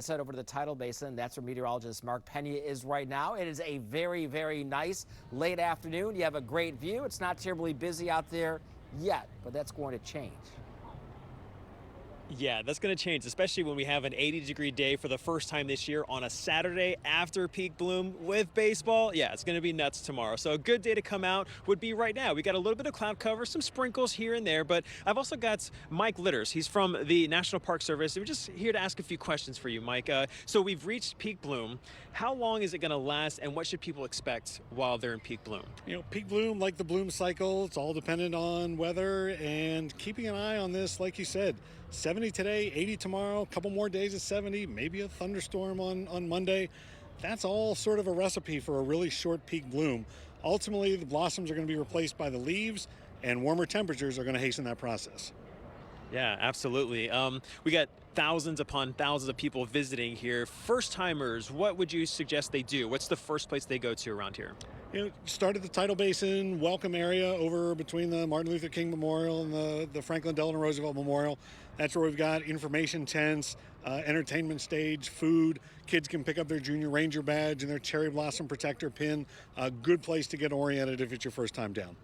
Head over to the Tidal Basin. That's where meteorologist Mark Pena is right now. It is a very, very nice late afternoon. You have a great view. It's not terribly busy out there yet, but that's going to change. Yeah, that's going to change, especially when we have an 80-degree day for the first time this year on a Saturday after peak bloom with baseball. Yeah, it's going to be nuts tomorrow. So a good day to come out would be right now. We got a little bit of cloud cover, some sprinkles here and there, but I've also got Mike Litters. He's from the National Park Service. We're just here to ask a few questions for you, Mike. So we've reached peak bloom. How long is it going to last, and what should people expect while they're in peak bloom? Peak bloom, like the bloom cycle, it's all dependent on weather and keeping an eye on this, like you said. 70 today, 80 tomorrow, a couple more days at 70, maybe a thunderstorm on Monday. That's all sort of a recipe for a really short peak bloom. Ultimately, the blossoms are going to be replaced by the leaves, and warmer temperatures are going to hasten that process. Yeah, absolutely. We got thousands upon thousands of people visiting here. First timers, what would you suggest they do? What's the first place they go to around here? Start at the Tidal Basin welcome area over between the Martin Luther King Memorial and the Franklin Delano Roosevelt Memorial. That's where we've got information tents, entertainment stage, food. Kids can pick up their Junior Ranger badge and their Cherry Blossom Protector pin. A good place to get oriented if it's your first time down.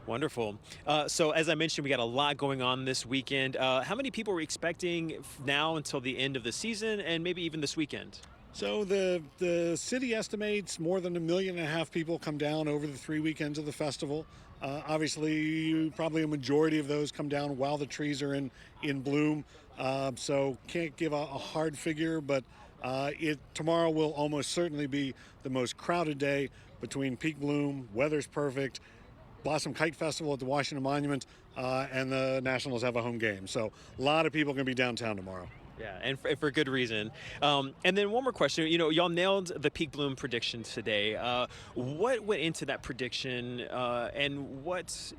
Wonderful. So as I mentioned, we got a lot going on this weekend. How many people are we expecting now until the end of the season and maybe even this weekend? So the city estimates more than 1.5 million people come down over the 3 weekends of the festival. Obviously, probably a majority of those come down while the trees are in bloom. So can't give a hard figure, but tomorrow will almost certainly be the most crowded day between peak bloom, weather's perfect, Blossom Kite Festival at the Washington Monument, and the Nationals have a home game. So a lot of people are going to be downtown tomorrow. Yeah, and for good reason. And then one more question. Y'all nailed the peak bloom prediction today. What went into that prediction, and what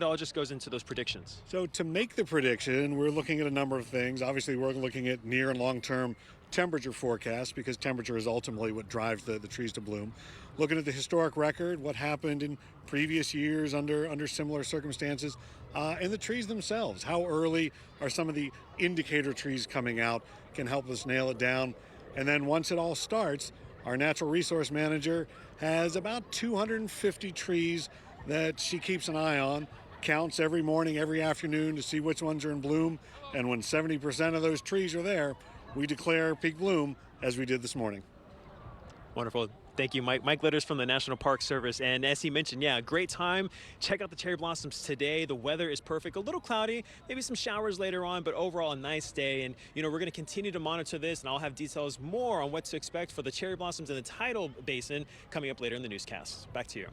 all just goes into those predictions? So to make the prediction, we're looking at a number of things. Obviously, we're looking at near and long-term temperature forecasts because temperature is ultimately what drives the trees to bloom. Looking at the historic record, what happened in previous years under similar circumstances, and the trees themselves. How early are some of the indicator trees coming out can help us nail it down. And then once it all starts, our natural resource manager has about 250 trees that she keeps an eye on, counts every morning, every afternoon to see which ones are in bloom. And when 70% of those trees are there, we declare peak bloom as we did this morning. Wonderful. Thank you, Mike. Mike Litters from the National Park Service. And as he mentioned, yeah, great time. Check out the cherry blossoms today. The weather is perfect. A little cloudy, maybe some showers later on, but overall a nice day. And, we're going to continue to monitor this, and I'll have details more on what to expect for the cherry blossoms in the Tidal Basin coming up later in the newscast. Back to you.